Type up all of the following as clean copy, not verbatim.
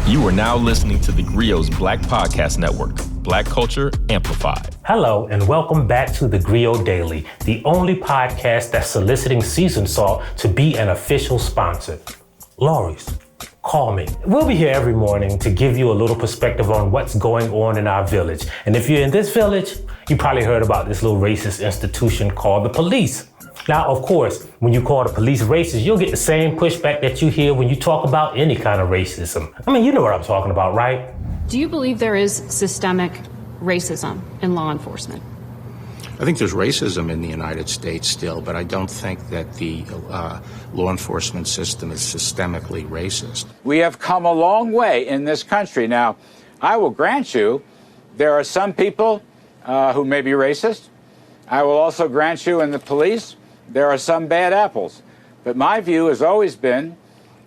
You are now listening to TheGrio's Black Podcast Network, Black Culture Amplified. Hello, and welcome back to TheGrio Daily, the only podcast that's soliciting seasoned salt to be an official sponsor. Lori's, call me. We'll be here every morning to give you a little perspective on what's going on in our village. And if you're in this village, you probably heard about this little racist institution called the police. Now, of course, when you call the police racist, you'll get the same pushback that you hear when you talk about any kind of racism. I mean, you know what I'm talking about, right? Do you believe there is systemic racism in law enforcement? I think there's racism in the United States still, but I don't think that the law enforcement system is systemically racist. We have come a long way in this country. Now, I will grant you, there are some people who may be racist. I will also grant you in the police, there are some bad apples. But my view has always been,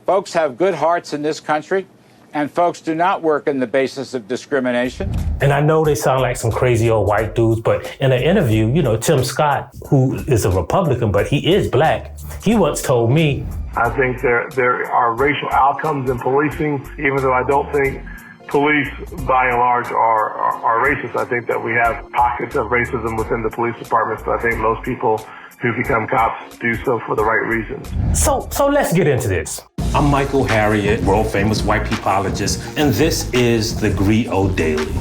folks have good hearts in this country, and folks do not work on the basis of discrimination. And I know they sound like some crazy old white dudes, but in an interview, Tim Scott, who is a Republican, but he is black, he once told me, I think there are racial outcomes in policing, even though I don't think police, by and large, are racist. I think that we have pockets of racism within the police departments, but I think most people who become cops do so for the right reasons. So let's get into this. I'm Michael Harriot, world famous white peopleologist, and this is TheGrio Daily.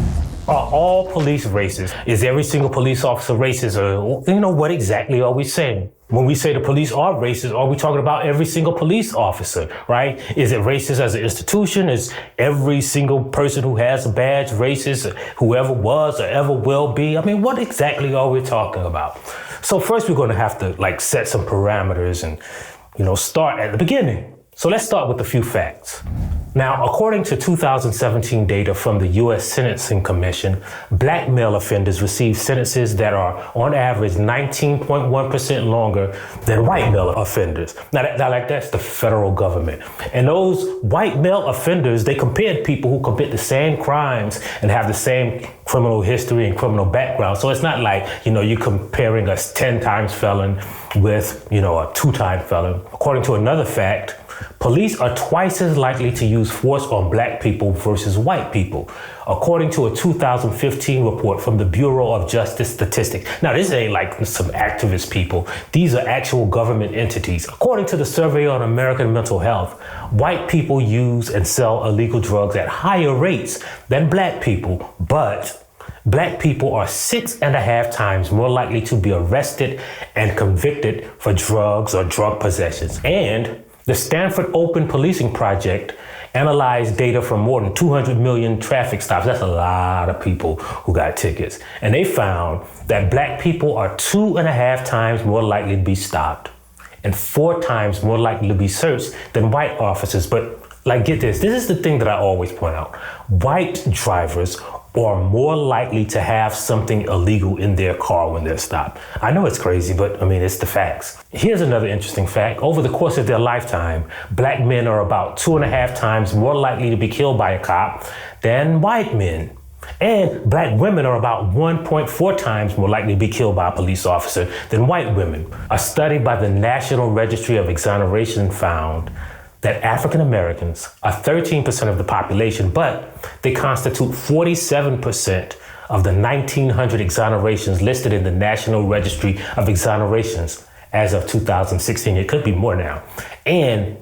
Are all police racist? Is every single police officer racist? Or, what exactly are we saying? When we say the police are racist, are we talking about every single police officer, right? Is it racist as an institution? Is every single person who has a badge racist, whoever was or ever will be? I mean, what exactly are we talking about? So first we're going to have to set some parameters and, start at the beginning. So let's start with a few facts. Now, according to 2017 data from the U.S. Sentencing Commission, black male offenders receive sentences that are, on average, 19.1% longer than white male offenders. Now, that's the federal government. And those white male offenders, they compared people who commit the same crimes and have the same criminal history and criminal background. So it's not like, you're comparing a 10 times felon with, a 2-time felon. According to another fact, police are twice as likely to use force on black people versus white people, according to a 2015 report from the Bureau of Justice Statistics. Now, this ain't like some activist people. These are actual government entities. According to the Survey on American Mental Health, white people use and sell illegal drugs at higher rates than black people, but black people are 6.5 times more likely to be arrested and convicted for drugs or drug possessions. And the Stanford Open Policing Project analyzed data from more than 200 million traffic stops. That's a lot of people who got tickets. And they found that black people are 2.5 times more likely to be stopped and 4 times more likely to be searched than white officers. But get this. This is the thing that I always point out. White drivers are more likely to have something illegal in their car when they're stopped. I know it's crazy, but it's the facts. Here's another interesting fact. Over the course of their lifetime, black men are about 2.5 times more likely to be killed by a cop than white men. And black women are about 1.4 times more likely to be killed by a police officer than white women. A study by the National Registry of Exoneration found that African Americans are 13% of the population, but they constitute 47% of the 1,900 exonerations listed in the National Registry of Exonerations as of 2016. It could be more now. And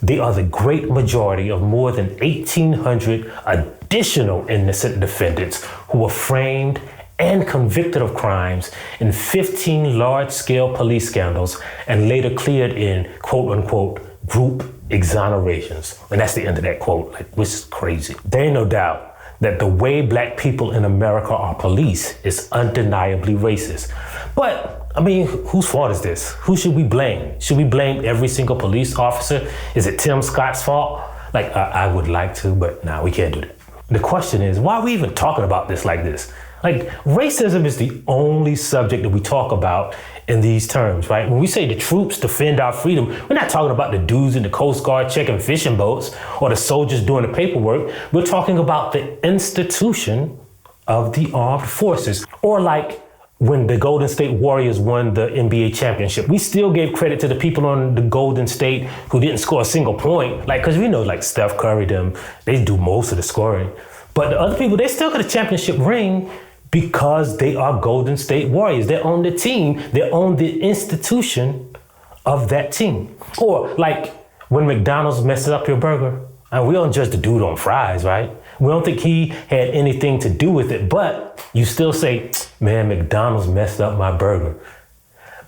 they are the great majority of more than 1,800 additional innocent defendants who were framed and convicted of crimes in 15 large-scale police scandals and later cleared in quote-unquote group exonerations. And that's the end of that quote, which is crazy. There ain't no doubt that the way black people in America are policed is undeniably racist. But, whose fault is this? Who should we blame? Should we blame every single police officer? Is it Tim Scott's fault? I would like to, but nah, we can't do that. The question is, why are we even talking about this like this? Racism is the only subject that we talk about in these terms, right? When we say the troops defend our freedom, we're not talking about the dudes in the Coast Guard checking fishing boats or the soldiers doing the paperwork. We're talking about the institution of the armed forces, or when the Golden State Warriors won the NBA championship. We still gave credit to the people on the Golden State who didn't score a single point. Like, because we know, like, Steph Curry, they do most of the scoring. But the other people, they still got a championship ring because they are Golden State Warriors. They own the team. They own the institution of that team. Or, like, when McDonald's messes up your burger, and we don't judge the dude on fries, right? We don't think he had anything to do with it, but you still say, man, McDonald's messed up my burger.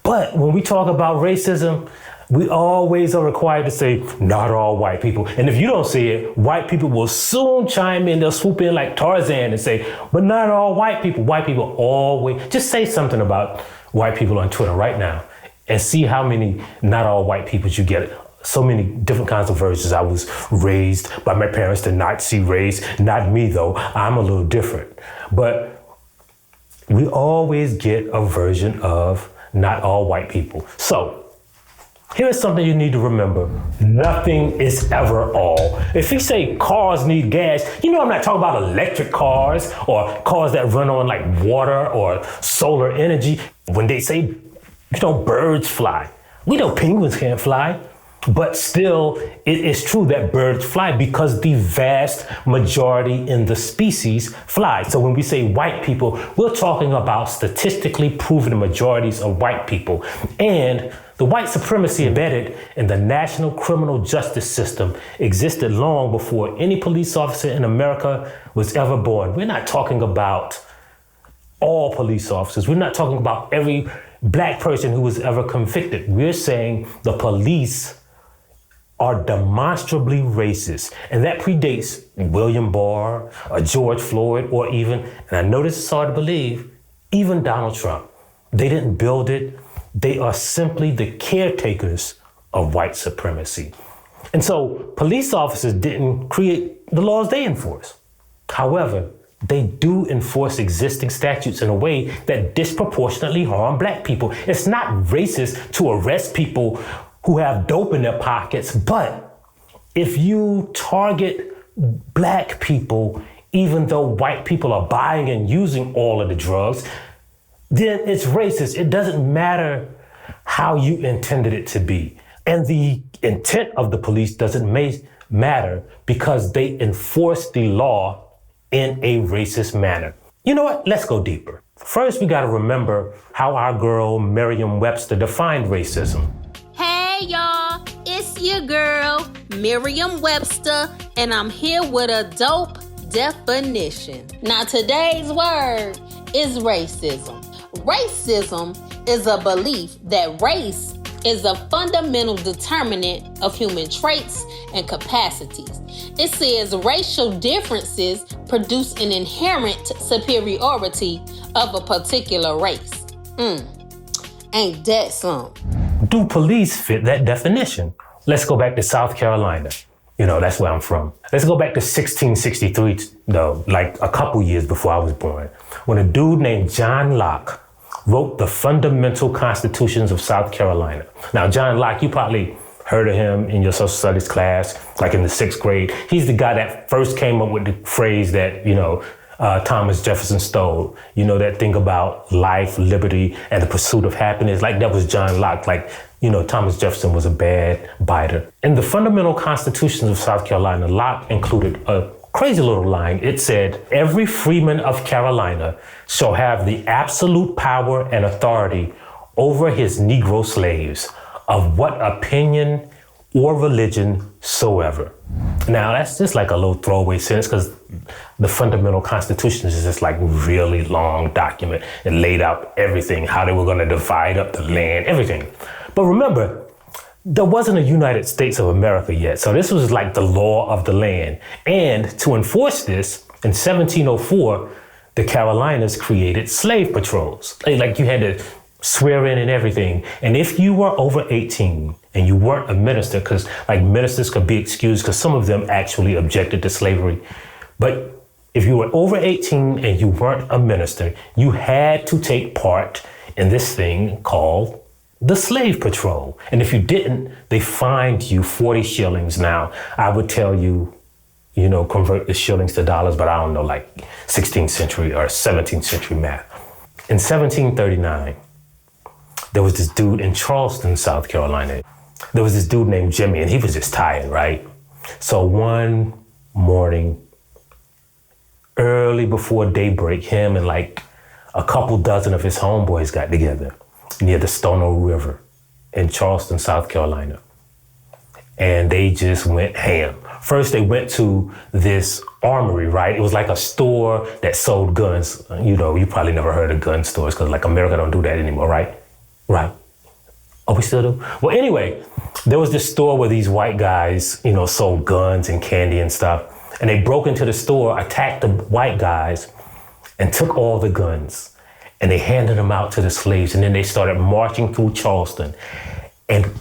But when we talk about racism, we always are required to say, not all white people. And if you don't say it, white people will soon chime in. They'll swoop in like Tarzan and say, but not all white people. White people always, just say something about white people on Twitter right now and see how many not all white people you get. So many different kinds of versions. I was raised by my parents, the Nazi race. Not me, though. I'm a little different. But we always get a version of not all white people. So here's something you need to remember. Nothing is ever all. If you say cars need gas, you know I'm not talking about electric cars or cars that run on like water or solar energy. When they say, birds fly. We know penguins can't fly. But still, it is true that birds fly because the vast majority in the species fly. So when we say white people, we're talking about statistically proven majorities of white people. And the white supremacy embedded in the national criminal justice system existed long before any police officer in America was ever born. We're not talking about all police officers. We're not talking about every black person who was ever convicted. We're saying the police are demonstrably racist. And that predates William Barr, or George Floyd, or even, and I know this is hard to believe, even Donald Trump. They didn't build it. They are simply the caretakers of white supremacy. And so police officers didn't create the laws they enforce. However, they do enforce existing statutes in a way that disproportionately harm black people. It's not racist to arrest people who have dope in their pockets, but if you target black people, even though white people are buying and using all of the drugs, then it's racist. It doesn't matter how you intended it to be. And the intent of the police doesn't matter because they enforce the law in a racist manner. You know what? Let's go deeper. First, we gotta remember how our girl Merriam-Webster defined racism. Hey y'all, it's your girl, Merriam-Webster, and I'm here with a dope definition. Now today's word is racism. Racism is a belief that race is a fundamental determinant of human traits and capacities. It says racial differences produce an inherent superiority of a particular race. Ain't that something? Do police fit that definition? Let's go back to South Carolina. That's where I'm from. Let's go back to 1663, though, like a couple years before I was born, when a dude named John Locke wrote the fundamental constitutions of South Carolina. Now, John Locke, you probably heard of him in your social studies class, like in the 6th grade. He's the guy that first came up with the phrase that, Thomas Jefferson stole. That thing about life, liberty, and the pursuit of happiness. Like, that was John Locke. Like, Thomas Jefferson was a bad biter. In the fundamental constitutions of South Carolina, Locke included a crazy little line. It said, every freeman of Carolina shall have the absolute power and authority over his Negro slaves of what opinion or religion soever. Now, that's just like a little throwaway sentence because the fundamental constitution is just like really long document. It laid out everything, how they were going to divide up the land, everything. But remember, there wasn't a United States of America yet. So this was like the law of the land. And to enforce this, in 1704, the Carolinas created slave patrols. Like you had to swear in and everything. And if you were over 18 and you weren't a minister, because like ministers could be excused because some of them actually objected to slavery. But if you were over 18 and you weren't a minister, you had to take part in this thing called the slave patrol. And if you didn't, they fined you 40 shillings. Now, I would tell you, convert the shillings to dollars, but I don't know, like 16th century or 17th century math. In 1739, there was this dude in Charleston, South Carolina. There was this dude named Jimmy, and he was just tired, right? So one morning, early before daybreak, him and like a couple dozen of his homeboys got together near the Stono River in Charleston, South Carolina. And they just went ham. First, they went to this armory, right? It was like a store that sold guns. You know, you probably never heard of gun stores because like America don't do that anymore, right? Right. Oh, we still do? Well, anyway, there was this store where these white guys, you know, sold guns and candy and stuff. And they broke into the store, attacked the white guys, and took all the guns. And they handed them out to the slaves. And then they started marching through Charleston. And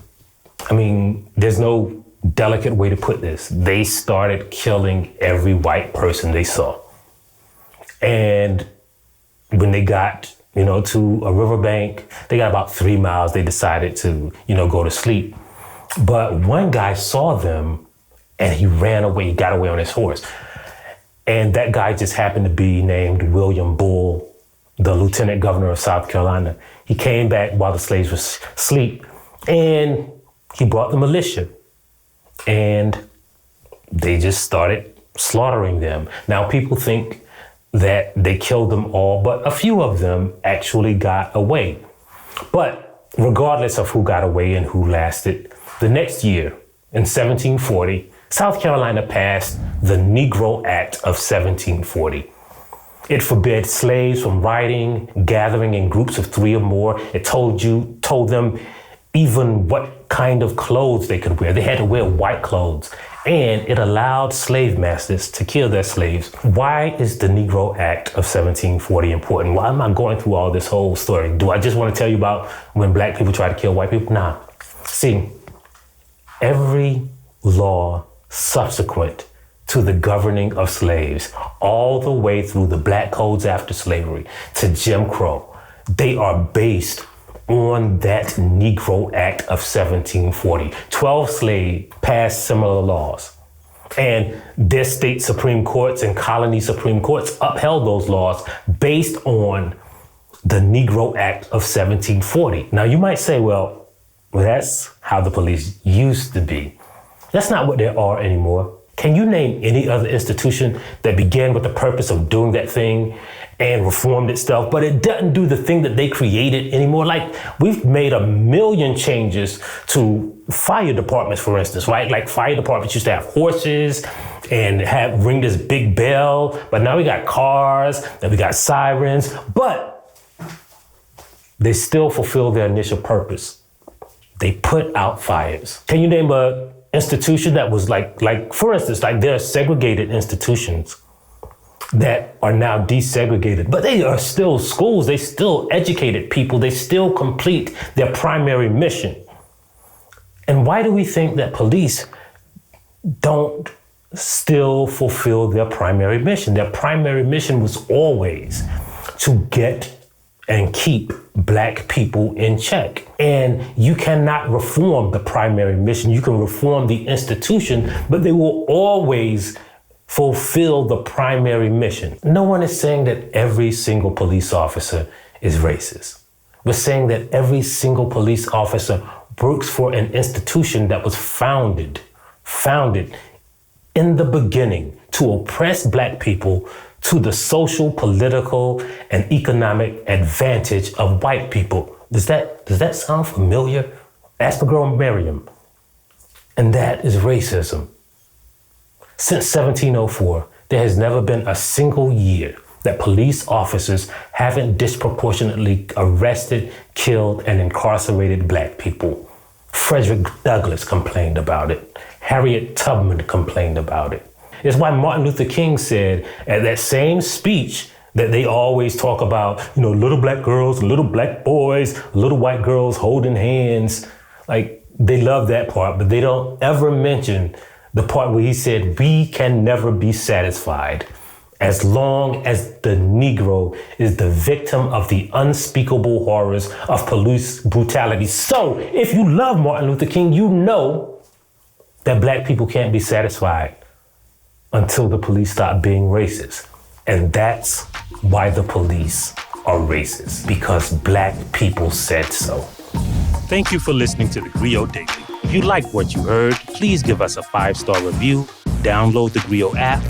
I mean, there's no delicate way to put this. They started killing every white person they saw. And when they got, you know, to a riverbank, they got about 3 miles. They decided to, you know, go to sleep. But one guy saw them and he ran away. He got away on his horse. And that guy just happened to be named William Bull, the lieutenant governor of South Carolina. He came back while the slaves were asleep and he brought the militia. And they just started slaughtering them. Now, people think that they killed them all, but a few of them actually got away. But regardless of who got away and who lasted, the next year, in 1740, South Carolina passed the Negro Act of 1740. It forbade slaves from riding, gathering in groups of 3 or more. It told them even what kind of clothes they could wear. They had to wear white clothes. And it allowed slave masters to kill their slaves. Why is the Negro Act of 1740 important? Why am I going through all this whole story? Do I just want to tell you about when black people try to kill white people? Nah. See, every law subsequent to the governing of slaves, all the way through the black codes after slavery to Jim Crow, they are based on that Negro Act of 1740. 12 slaves passed similar laws. And their state Supreme Courts and colony Supreme Courts upheld those laws based on the Negro Act of 1740. Now, you might say, well, that's how the police used to be. That's not what they are anymore. Can you name any other institution that began with the purpose of doing that thing and reformed itself, but it doesn't do the thing that they created anymore? Like, we've made a million changes to fire departments, for instance, right? Like, fire departments used to have horses and ring this big bell, but now we got cars and we got sirens, but they still fulfill their initial purpose. They put out fires. Can you name a institution that was like for instance, like there are segregated institutions that are now desegregated, but they are still schools. They still educated people. They still complete their primary mission. And why do we think that police don't still fulfill their primary mission? Their primary mission was always to get and keep black people in check. And you cannot reform the primary mission. You can reform the institution, but they will always fulfill the primary mission. No one is saying that every single police officer is racist. We're saying that every single police officer works for an institution that was founded in the beginning to oppress black people to the social, political, and economic advantage of white people. Does that sound familiar? Ask the girl Miriam. And that is racism. Since 1704, there has never been a single year that police officers haven't disproportionately arrested, killed, and incarcerated black people. Frederick Douglass complained about it. Harriet Tubman complained about it. It's why Martin Luther King said at that same speech that they always talk about, you know, little black girls, little black boys, little white girls holding hands. Like, they love that part, but they don't ever mention the part where he said, we can never be satisfied as long as the Negro is the victim of the unspeakable horrors of police brutality. So if you love Martin Luther King, you know that black people can't be satisfied until the police stop being racist. And that's why the police are racist because black people said so. Thank you for listening to TheGrio Daily. If you like what you heard, please give us a 5-star review, download the TheGrio app,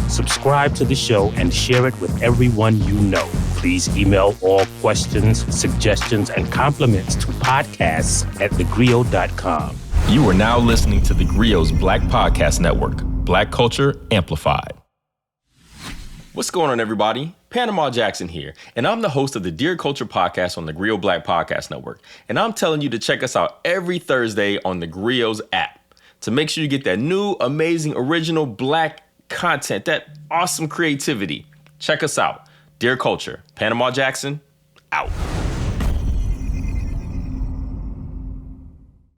subscribe to the show, and share it with everyone you know. Please email all questions, suggestions, and compliments to podcasts@thegrio.com. You are now listening to TheGrio's Black Podcast Network, Black Culture Amplified. What's going on, everybody? Panama Jackson here, and I'm the host of the Dear Culture podcast on the TheGrio Black Podcast Network. And I'm telling you to check us out every Thursday on the TheGrio's app to make sure you get that new, amazing, original Black content, that awesome creativity. Check us out. Dear Culture, Panama Jackson, out.